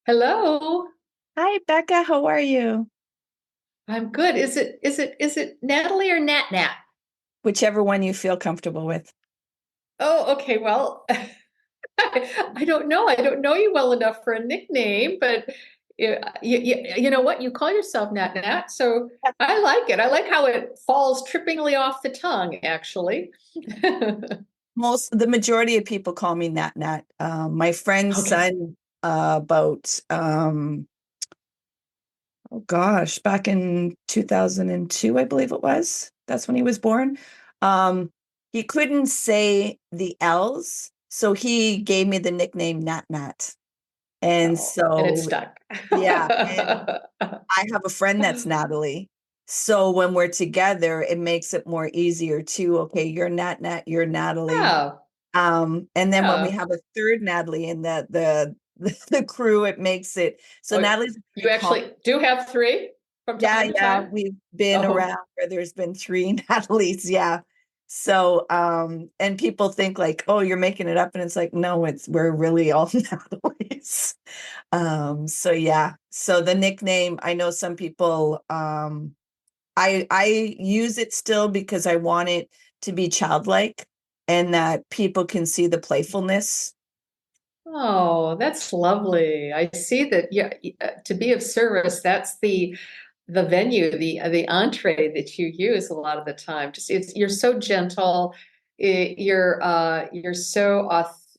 Hello. Hi, Becca. How are you? I'm good. Is it Natalie or Nat Nat? Whichever one you feel comfortable with. Oh, okay. Well, I don't know. I don't know you well enough for a nickname, but you know what? You call yourself Nat Nat, so I like it. I like how it falls trippingly off the tongue, actually. The majority of people call me Nat Nat. My friend's Okay. son, about oh gosh, back in 2002, I believe it was. That's when he was born. Um, he couldn't say the L's, so he gave me the nickname Nat Nat. And Oh, and it's so, stuck. yeah, and I have a friend that's Natalie. So when we're together, it makes it more easier too. Okay, you're Nat Nat, you're Natalie. Yeah, And then when we yeah. have a third Natalie in the crew, it makes it so Oh, Natalie's a you pretty calm. actually do have three from Yeah, time to yeah, time? we've been Oh, around where there's been three Natalies, yeah. So and people think like, oh, you're making it up, and it's like, no, we're really all Natalies. So yeah, so the nickname, I know some people, I use it still because I want it to be childlike and that people can see the playfulness. oh, that's lovely. I see that. Yeah, to be of service, that's the venue, the entree that you use a lot of the time. Just you're so gentle. You're so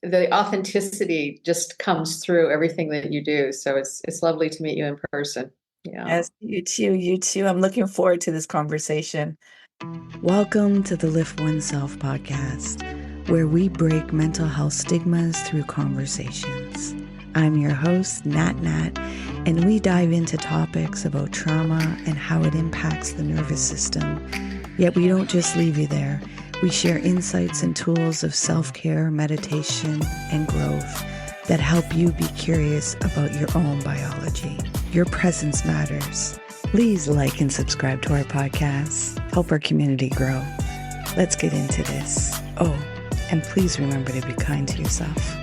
the authenticity just comes through everything that you do. So it's lovely to meet you in person. Yeah. Yes, you too, you too. I'm looking forward to this conversation. Welcome to the Lift Oneself podcast, where we break mental health stigmas through conversations. I'm your host, Nat Nat, and we dive into topics about trauma and how it impacts the nervous system. Yet we don't just leave you there. We share insights and tools of self-care, meditation, and growth that help you be curious about your own biology. Your presence matters. Please like and subscribe to our podcast. Help our community grow. Let's get into this. Oh, and please remember to be kind to yourself.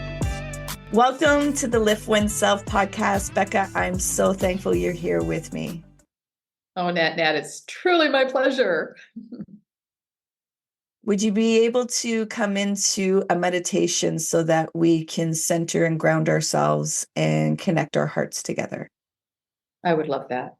Welcome to the Lift Oneself podcast. Becca, I'm so thankful you're here with me. Oh, Nat, Nat, it's truly my pleasure. Would you be able to come into a meditation so that we can center and ground ourselves and connect our hearts together? I would love that.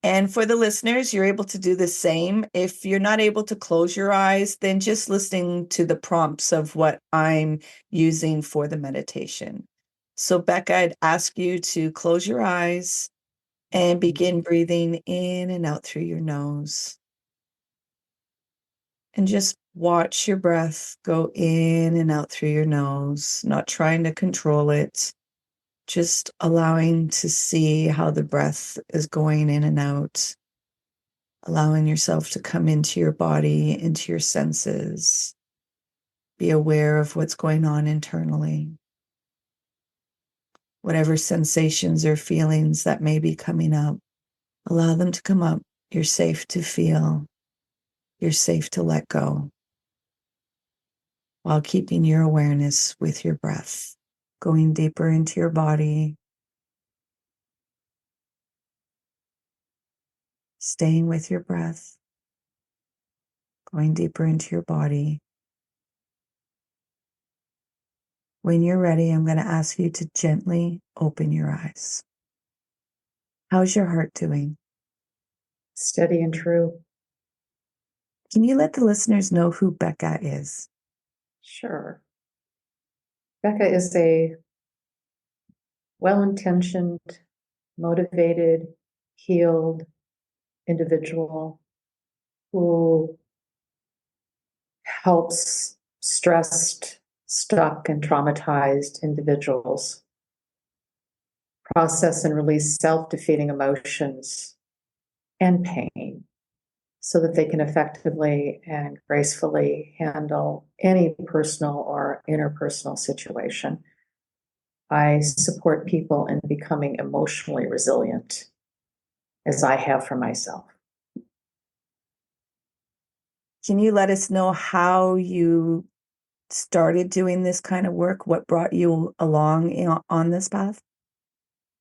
And for the listeners, you're able to do the same. If you're not able to close your eyes, then just listening to the prompts of what I'm using for the meditation. So, Becca, I'd ask you to close your eyes and begin breathing in and out through your nose. And just watch your breath go in and out through your nose, not trying to control it, just allowing to see how the breath is going in and out. Allowing yourself to come into your body, into your senses. Be aware of what's going on internally. Whatever sensations or feelings that may be coming up, allow them to come up. You're safe to feel. You're safe to let go while keeping your awareness with your breath, going deeper into your body, staying with your breath, going deeper into your body. When you're ready, I'm going to ask you to gently open your eyes. How's your heart doing? Steady and true. Can you let the listeners know who Becca is? Sure. Becca is a well-intentioned, motivated, healed individual who helps stressed, stuck, and traumatized individuals process and release self-defeating emotions and pain so that they can effectively and gracefully handle any personal or interpersonal situation. I support people in becoming emotionally resilient, as I have for myself. Can you let us know how you started doing this kind of work? What brought you along on this path?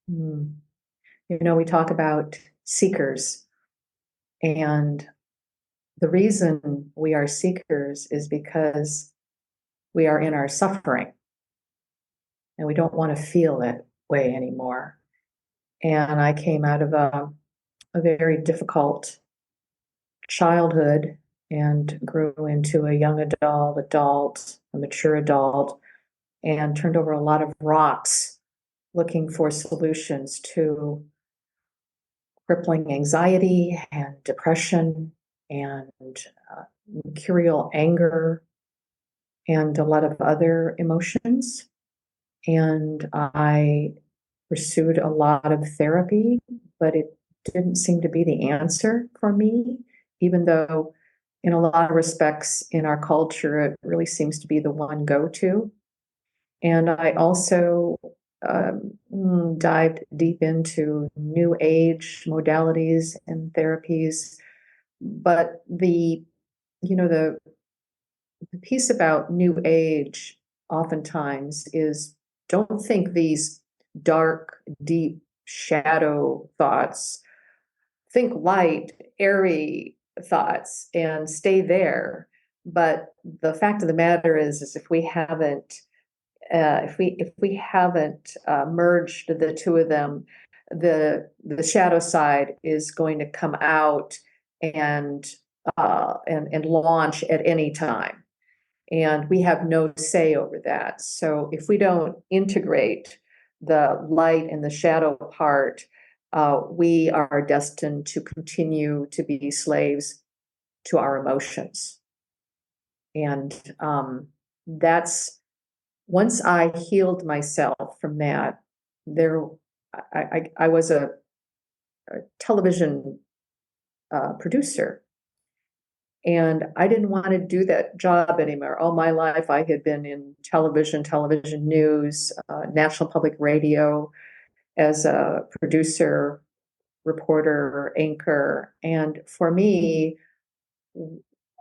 Mm. We talk about seekers, and the reason we are seekers is because we are in our suffering and we don't want to feel that way anymore. And I came out of a very difficult childhood and grew into a young adult, a mature adult, and turned over a lot of rocks looking for solutions to crippling anxiety and depression and uh, mercurial anger and a lot of other emotions. And I pursued a lot of therapy, but it didn't seem to be the answer for me, even though, in a lot of respects, in our culture, it really seems to be the one go to. And I also dived deep into new age modalities and therapies. But the piece about new age oftentimes is, don't think these dark, deep shadow thoughts. Think light, airy thoughts and stay there. But the fact of the matter is if we haven't merged the two of them, the shadow side is going to come out and and launch at any time, and we have no say over that. So if we don't integrate the light and the shadow part, we are destined to continue to be slaves to our emotions. And that's once I healed myself from that. There, I was a television producer, and I didn't want to do that job anymore. All my life, I had been in television news, national public radio as a producer, reporter, anchor. And for me,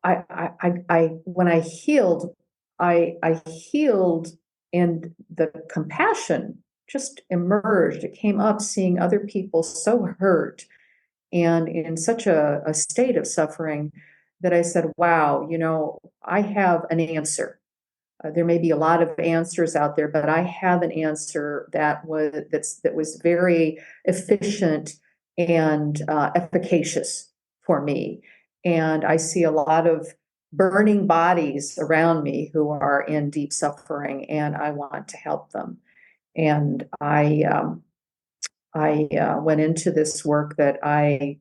when I healed, I healed, and the compassion just emerged. It came up seeing other people so hurt and in such a state of suffering that I said, wow, I have an answer. There may be a lot of answers out there, but I have an answer that was very efficient and efficacious for me. And I see a lot of burning bodies around me who are in deep suffering, and I want to help them. And I went into this work that I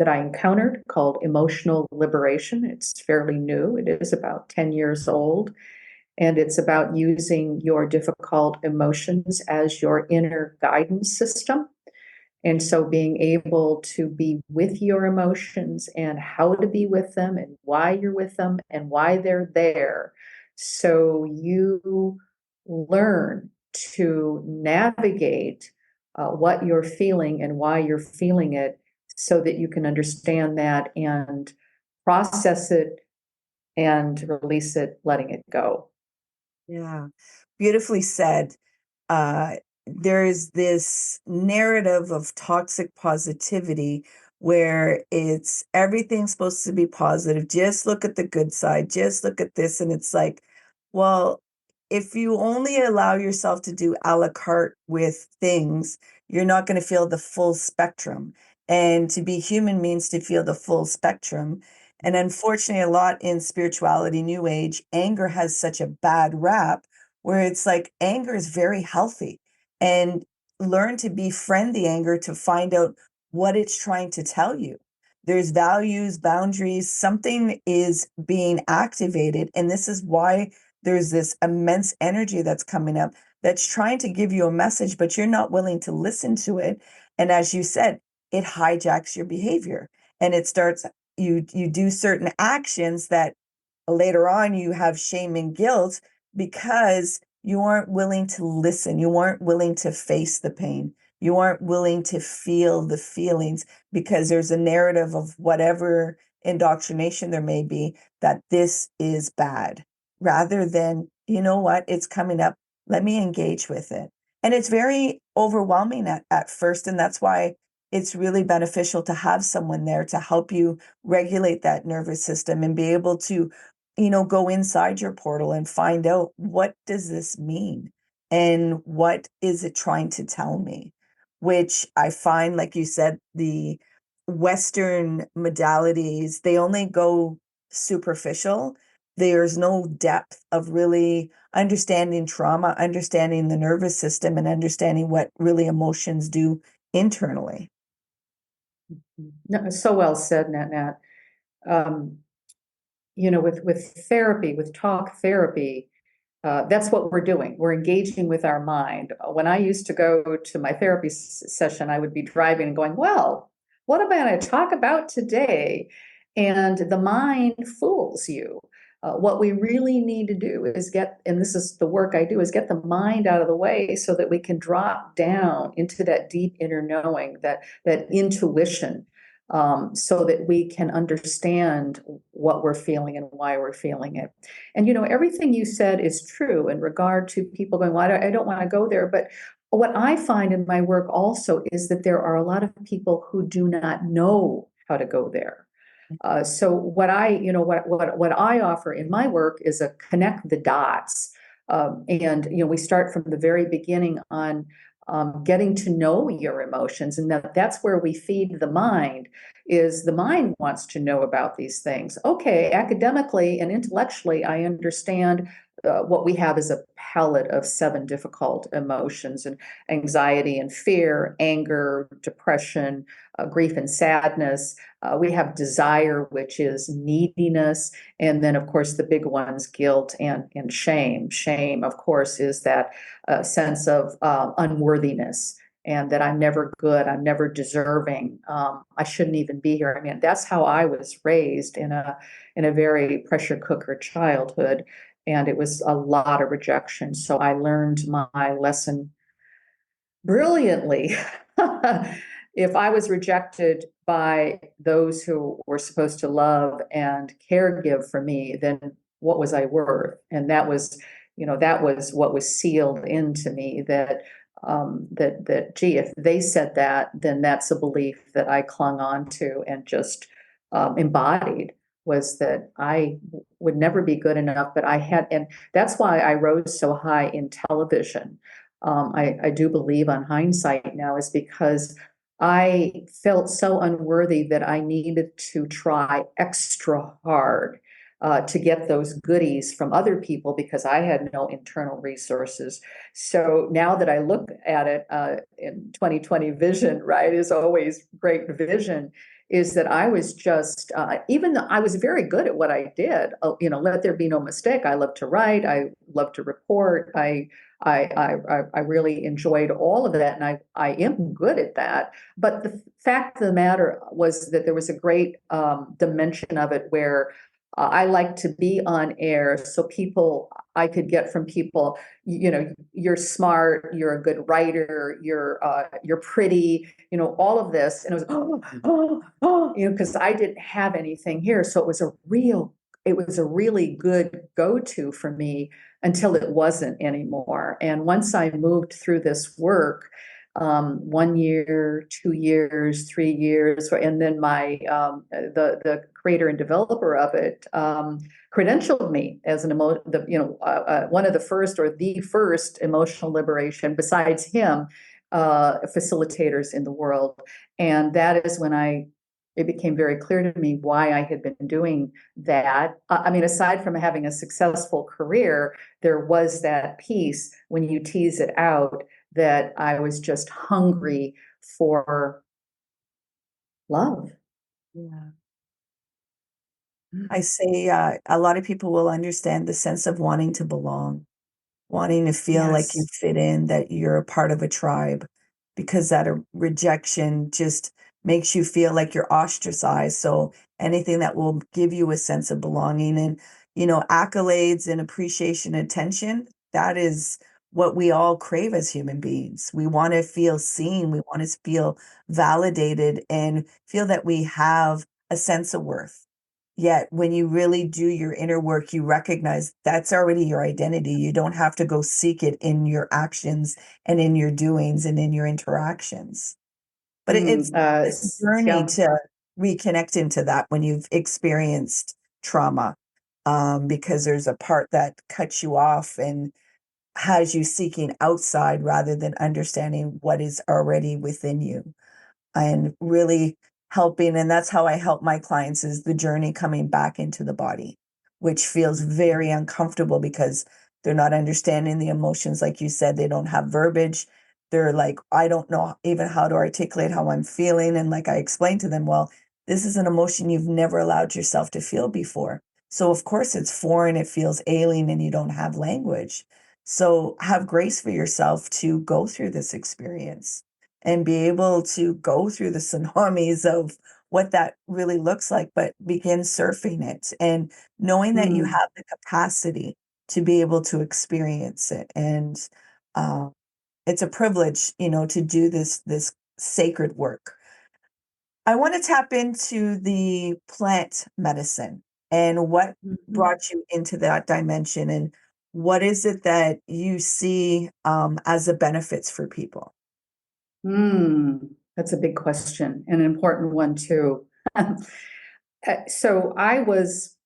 encountered called emotional liberation. It's fairly new. It is about 10 years old, and it's about using your difficult emotions as your inner guidance system. And so being able to be with your emotions and how to be with them and why you're with them and why they're there. So you learn to navigate what you're feeling and why you're feeling it so that you can understand that and process it and release it, letting it go. Yeah, beautifully said. Uh, there is this narrative of toxic positivity where it's everything's supposed to be positive. Just look at the good side. Just look at this. And it's like, well, if you only allow yourself to do a la carte with things, you're not going to feel the full spectrum. And to be human means to feel the full spectrum. And unfortunately, a lot in spirituality, new age, anger has such a bad rap where it's like anger is very healthy, and learn to befriend the anger to find out what it's trying to tell you. There's values, boundaries, something is being activated. And this is why there's this immense energy that's coming up that's trying to give you a message, but you're not willing to listen to it. And as you said, it hijacks your behavior, and it starts, you do certain actions that later on you have shame and guilt because you aren't willing to listen. You aren't willing to face the pain. You aren't willing to feel the feelings because there's a narrative of whatever indoctrination there may be that this is bad rather than, you know what, it's coming up. Let me engage with it. And it's very overwhelming at first. And that's why it's really beneficial to have someone there to help you regulate that nervous system and be able to, go inside your portal and find out, what does this mean? And what is it trying to tell me? Which I find, like you said, the Western modalities, they only go superficial. There's no depth of really understanding trauma, understanding the nervous system, and understanding what really emotions do internally. No, so well said, Nat Nat. Um, with therapy, with talk therapy, that's what we're doing. We're engaging with our mind. When I used to go to my therapy session, I would be driving and going, well, what am I going to talk about today? And the mind fools you. What we really need to do is and this is the work I do, is get the mind out of the way so that we can drop down into that deep inner knowing, that intuition, so that we can understand what we're feeling and why we're feeling it. And everything you said is true in regard to people going, well, I don't want to go there. But what I find in my work also is that there are a lot of people who do not know how to go there. So what I offer in my work is a connect the dots, and we start from the very beginning on getting to know your emotions, and that's where we feed the mind. Is the mind wants to know about these things? Okay, academically and intellectually, I understand. What we have is a palette of 7 difficult emotions, and anxiety and fear, anger, depression, grief and sadness. We have desire, which is neediness. And then, of course, the big ones, guilt and shame. Shame, of course, is that sense of unworthiness, and that I'm never good, I'm never deserving, I shouldn't even be here. I mean, that's how I was raised in a very pressure cooker childhood. And it was a lot of rejection. So I learned my lesson brilliantly. If I was rejected by those who were supposed to love and care give for me, then what was I worth? And that was what was sealed into me, that gee, if they said that, then that's a belief that I clung on to and just embodied, was that I would never be good enough. But and that's why I rose so high in television. I do believe on hindsight now, is because I felt so unworthy that I needed to try extra hard to get those goodies from other people, because I had no internal resources. So now that I look at it, in 2020 vision, right, is always great vision, is that I was just, even though I was very good at what I did, let there be no mistake. I love to write. I love to report. I really enjoyed all of that, and I am good at that. But the fact of the matter was that there was a great dimension of it where I like to be on air, so I could get from people, you're smart, you're a good writer, you're pretty, all of this, and it was because I didn't have anything here, so it was a really good go-to for me until it wasn't anymore. And once I moved through this work, 1 year, 2 years, 3 years, and then the creator and developer of it credentialed me as one of the first, or the first, emotional liberation, besides him, facilitators in the world. And that is when it became very clear to me why I had been doing that. I mean, aside from having a successful career, there was that piece when you tease it out, that I was just hungry for love. Yeah. I say a lot of people will understand the sense of wanting to belong, wanting to feel like you Yes. fit in, that you're a part of a tribe, because that rejection just makes you feel like you're ostracized. So anything that will give you a sense of belonging and, accolades and appreciation, attention, that is what we all crave as human beings. We want to feel seen, we want to feel validated and feel that we have a sense of worth. Yet when you really do your inner work, you recognize that's already your identity. You don't have to go seek it in your actions and in your doings and in your interactions. But it's this journey Yeah. to reconnect into that when you've experienced trauma, because there's a part that cuts you off and has you seeking outside rather than understanding what is already within you and really helping. And that's how I help my clients, is the journey coming back into the body, which feels very uncomfortable because they're not understanding the emotions. Like you said, they don't have verbiage. They're like, I don't know even how to articulate how I'm feeling. And like I explained to them, well, this is an emotion you've never allowed yourself to feel before. So of course it's foreign, it feels alien, and you don't have language. So have grace for yourself to go through this experience and be able to go through the tsunamis of what that really looks like, but begin surfing it and knowing that you Mm. have the capacity to be able to experience it. And uh, it's a privilege, to do this sacred work. I want to tap into the plant medicine and what Mhm. brought you into that dimension, and what is it that you see as the benefits for people? That's a big question and an important one too. So it was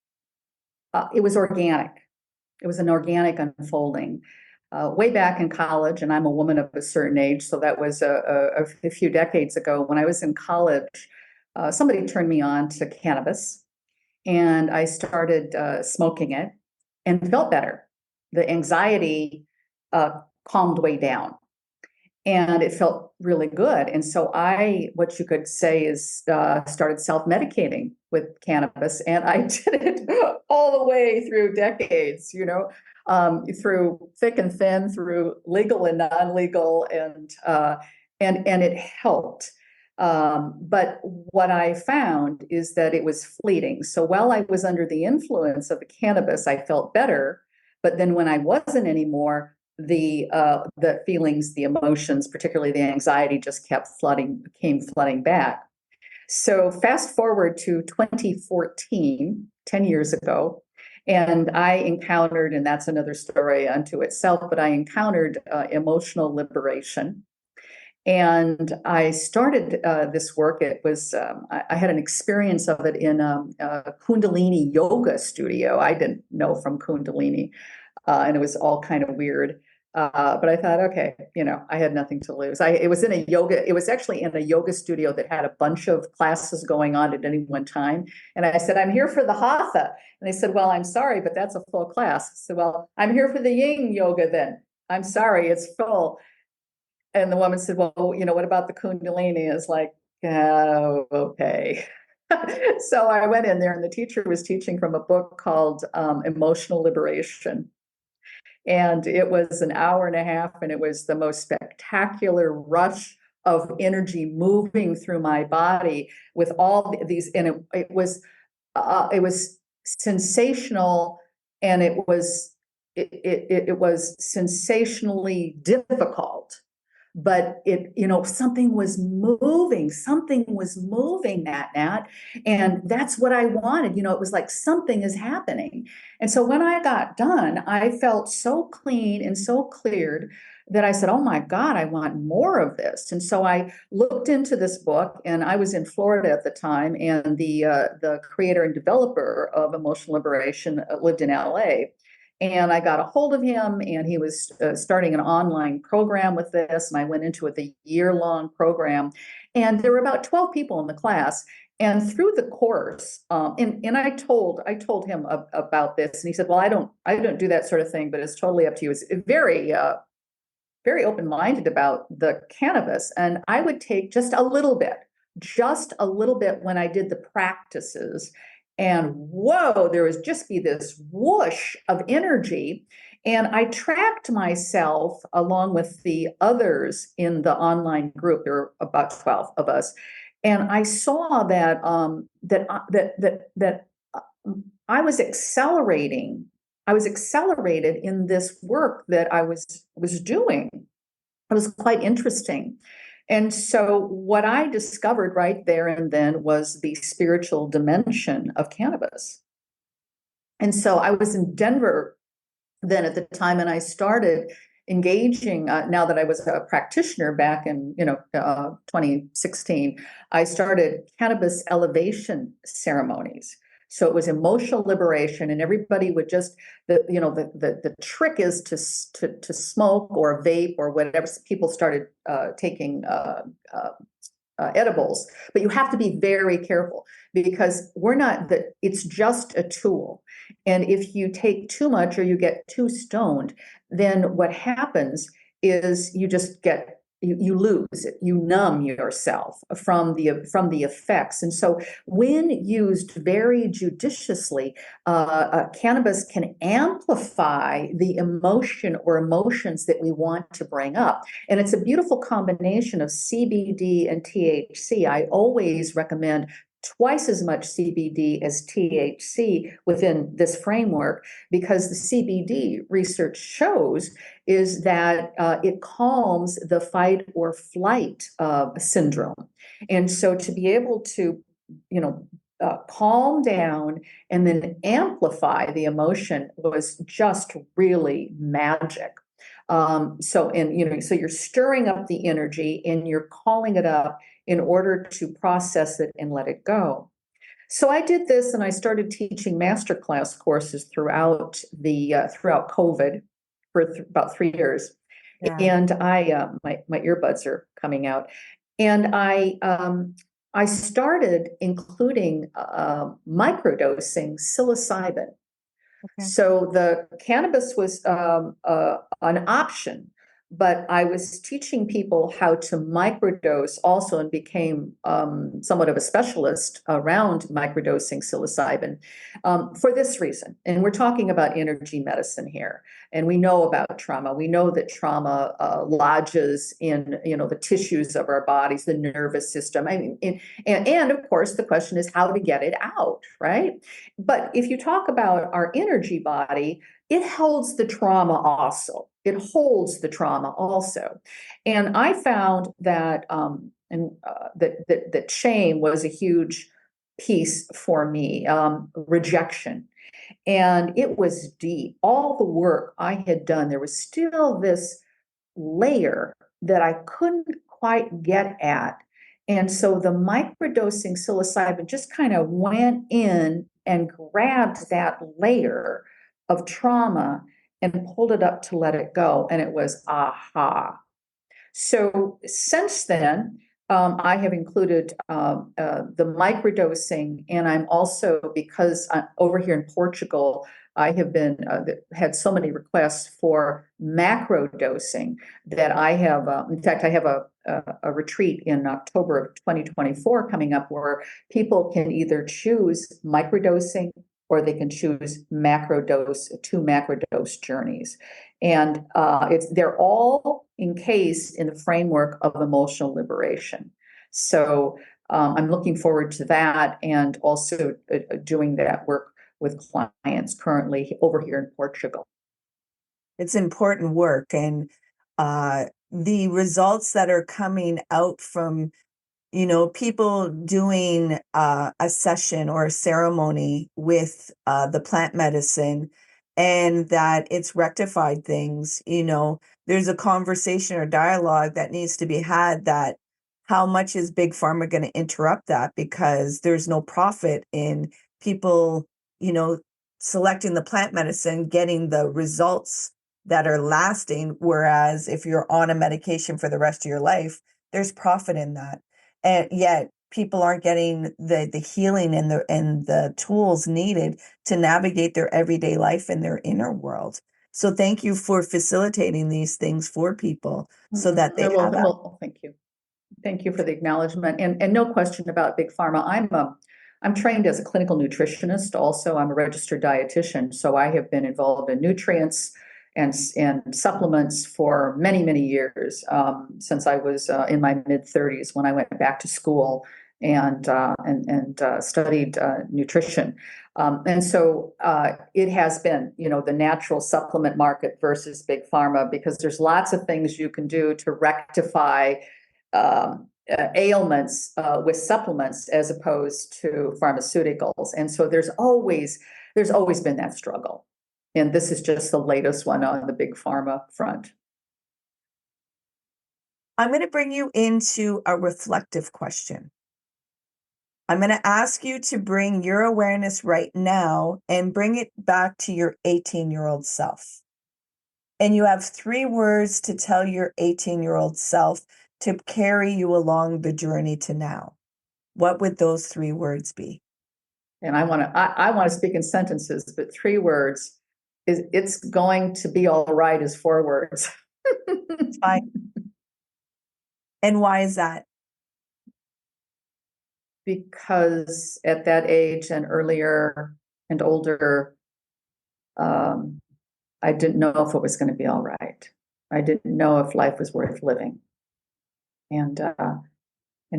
organic. It was an organic unfolding. Way back in college, and I'm a woman of a certain age, so that was a few decades ago. When I was in college, somebody turned me on to cannabis, and I started smoking it and felt better. The anxiety calmed way down, and it felt really good. And so what you could say is, started self-medicating with cannabis, and I did it all the way through decades, through thick and thin, through legal and non-legal, and it helped. But what I found is that it was fleeting. So while I was under the influence of the cannabis, I felt better. But then when I wasn't anymore, the feelings, the emotions, particularly the anxiety, just came flooding back. So fast forward to 2014, 10 years ago, and I encountered, and that's another story unto itself, but I encountered emotional liberation. And I started this work. It was I had an experience of it in a Kundalini yoga studio. I didn't know from Kundalini, and it was all kind of weird. But I thought, okay, I had nothing to lose. It was in a yoga. It was actually in a yoga studio that had a bunch of classes going on at any one time. And I said, I'm here for the hatha. And they said, well, I'm sorry, but that's a full class. I said, well, I'm here for the yin yoga then. I'm sorry, it's full. And the woman said, well, what about the Kundalini? It's like, oh, okay. So I went in there, and the teacher was teaching from a book called Emotional Liberation. And it was an hour and a half, and it was the most spectacular rush of energy moving through my body with all these, and it was sensational, and it was sensationally difficult, but something was moving, Nat, and that's what I wanted. It was like something is happening. And so when I got done, I felt so clean and so cleared that I said, oh my God, I want more of this. And so I looked into this book, and I was in Florida at the time, and the creator and developer of Emotional Liberation lived in LA. And I got a hold of him, and he was starting an online program with this. And I went into it, the year-long program. And there were about 12 people in the class. And through the course, and I told him about this, and he said, "Well, I don't do that sort of thing, but it's totally up to you." It's very open-minded about the cannabis, and I would take just a little bit when I did the practices, and whoa, there was just be this whoosh of energy. And I tracked myself along with the others in the online group. There were about 12 of us, and I saw that I was accelerating. I was accelerated in this work that I was doing. It was quite interesting. And so what I discovered right there and then was the spiritual dimension of cannabis. And so I was in Denver then at the time, and I started engaging. Now that I was a practitioner back in 2016, I started cannabis elevation ceremonies. So it was emotional liberation, and everybody would just the trick is to smoke or vape or whatever. People started taking edibles, but you have to be very careful because we're not that it's just a tool. And if you take too much or you get too stoned, then what happens is you just get you lose it, you numb yourself from the effects. And so when used very judiciously, cannabis can amplify the emotion or emotions that we want to bring up. And it's a beautiful combination of CBD and THC. I always recommend twice as much CBD as THC within this framework, because the CBD research shows is that it calms the fight or flight syndrome. And so to be able to, calm down and then amplify the emotion was just really magic. So you're stirring up the energy and you're calling it up in order to process it and let it go. So I did this, and I started teaching masterclass courses throughout COVID for about 3 years. Yeah. And my earbuds are coming out, and I started including microdosing psilocybin. Okay. So the cannabis was an option, but I was teaching people how to microdose also, and became somewhat of a specialist around microdosing psilocybin for this reason. And we're talking about energy medicine here. And we know about trauma. We know that trauma lodges in the tissues of our bodies, the nervous system. I mean, and of course, the question is how to get it out, right? But if you talk about our energy body, it holds the trauma also. It holds the trauma also. And I found that that shame was a huge piece for me, rejection. And it was deep. All the work I had done, there was still this layer that I couldn't quite get at. And so the microdosing psilocybin just kind of went in and grabbed that layer of trauma and pulled it up to let it go. And it was aha. So since then, I have included the microdosing, and I'm also, because over here in Portugal, I have been had so many requests for macro dosing that I have. In fact, I have a retreat in October of 2024 coming up where people can either choose microdosing or they can choose macro dose, 2 macrodose journeys. And they're all encased in the framework of emotional liberation. So I'm looking forward to that, and also doing that work with clients currently over here in Portugal. It's important work, and the results that are coming out from people doing a session or a ceremony with the plant medicine, and that it's rectified things. There's a conversation or dialogue that needs to be had, that how much is big pharma going to interrupt that, because there's no profit in people, selecting the plant medicine, getting the results that are lasting. Whereas if you're on a medication for the rest of your life, there's profit in that. And yet people aren't getting the healing and the tools needed to navigate their everyday life and their inner world. So thank you for facilitating these things for people so that they have that. Well, thank you. Thank you for the acknowledgement. And no question about big pharma. I'm trained as a clinical nutritionist. Also, I'm a registered dietitian. So I have been involved in nutrients and supplements for many, many years, since I was in my mid-30s, when I went back to school and studied nutrition. And so it has been, the natural supplement market versus big pharma, because there's lots of things you can do to rectify ailments with supplements as opposed to pharmaceuticals. And so there's always been that struggle. And this is just the latest one on the big pharma front. I'm going to bring you into a reflective question. I'm going to ask you to bring your awareness right now and bring it back to your 18-year-old self. And you have 3 words to tell your 18-year-old self to carry you along the journey to now. What would those 3 words be? And I want to speak in sentences, but 3 words is it's going to be all right is 4 words. It's fine. And why is that? Because at that age and earlier and older, I didn't know if it was going to be all right. I didn't know if life was worth living. And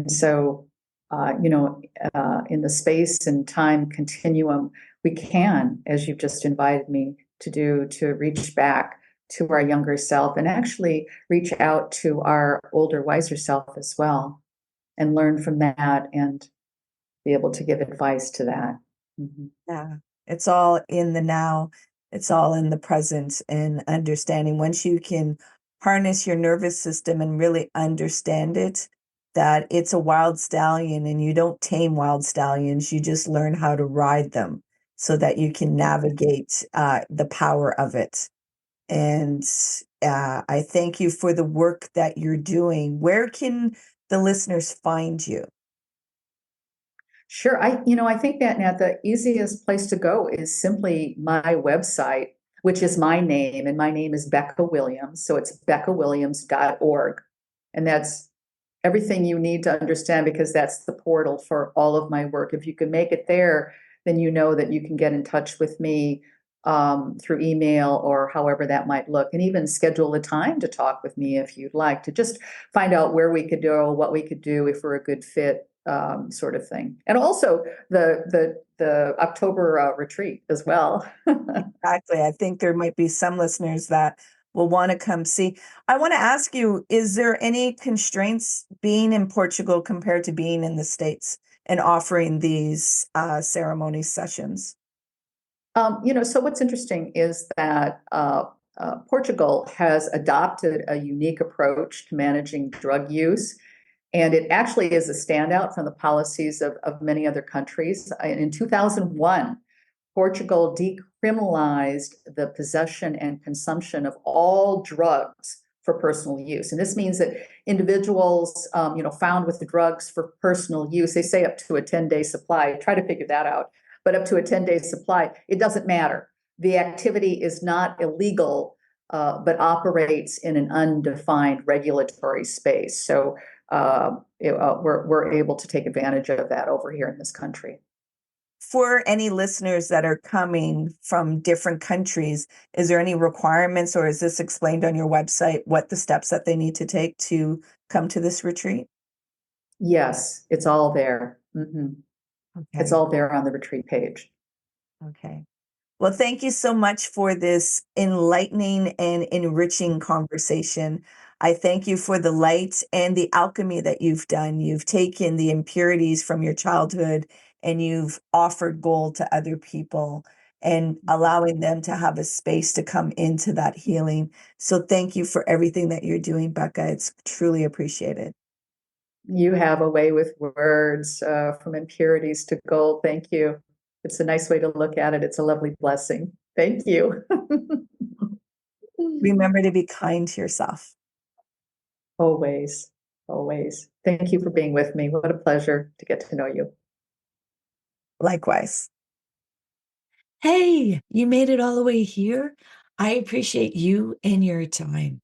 so, in the space and time continuum, we can, as you've just invited me to do, to reach back to our younger self and actually reach out to our older, wiser self as well and learn from that and be able to give advice to that. Mm-hmm. Yeah, it's all in the now. It's all in the present and understanding. Once you can harness your nervous system and really understand it, that it's a wild stallion and you don't tame wild stallions, you just learn how to ride them so that you can navigate the power of it. And I thank you for the work that you're doing. Where can the listeners find you? Sure. I think that, Nat, the easiest place to go is simply my website, which is my name, and my name is Becca Willams. So it's beccawilliams.org. And that's everything you need to understand because that's the portal for all of my work. If you can make it there, then you know that you can get in touch with me through email or however that might look, and even schedule a time to talk with me if you'd like to just find out where we could go, what we could do if we're a good fit. Sort of thing, and also the October retreat as well. Exactly. I think there might be some listeners that will want to come see. I want to ask you, is there any constraints being in Portugal compared to being in the States and offering these ceremony sessions? So what's interesting is that Portugal has adopted a unique approach to managing drug use. And it actually is a standout from the policies of many other countries. In 2001, Portugal decriminalized the possession and consumption of all drugs for personal use. And this means that individuals, found with the drugs for personal use, they say up to a 10-day supply. Try to figure that out. But up to a 10-day supply, it doesn't matter. The activity is not illegal, but operates in an undefined regulatory space. So we're able to take advantage of that over here in this country. For any listeners that are coming from different countries, is there any requirements or is this explained on your website, what the steps that they need to take to come to this retreat? Yes, it's all there. Mm-hmm. Okay. It's all there on the retreat page. Okay. Well, thank you so much for this enlightening and enriching conversation. I thank you for the light and the alchemy that you've done. You've taken the impurities from your childhood and you've offered gold to other people and allowing them to have a space to come into that healing. So thank you for everything that you're doing, Becca. It's truly appreciated. You have a way with words, from impurities to gold. Thank you. It's a nice way to look at it. It's a lovely blessing. Thank you. Remember to be kind to yourself. Always, always. Thank you for being with me. What a pleasure to get to know you. Likewise. Hey, you made it all the way here. I appreciate you and your time.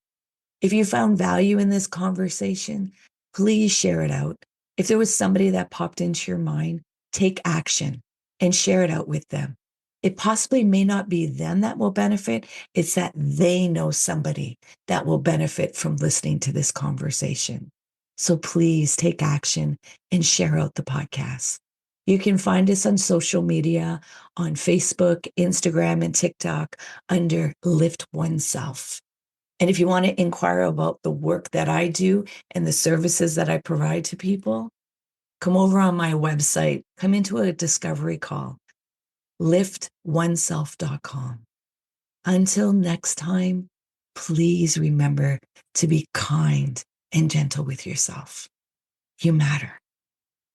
If you found value in this conversation, please share it out. If there was somebody that popped into your mind, take action and share it out with them. It possibly may not be them that will benefit. It's that they know somebody that will benefit from listening to this conversation. So please take action and share out the podcast. You can find us on social media on Facebook, Instagram, and TikTok under Lift Oneself. And if you want to inquire about the work that I do and the services that I provide to people, come over on my website, come into a discovery call, liftoneself.com. Until next time, please remember to be kind and gentle with yourself. You matter.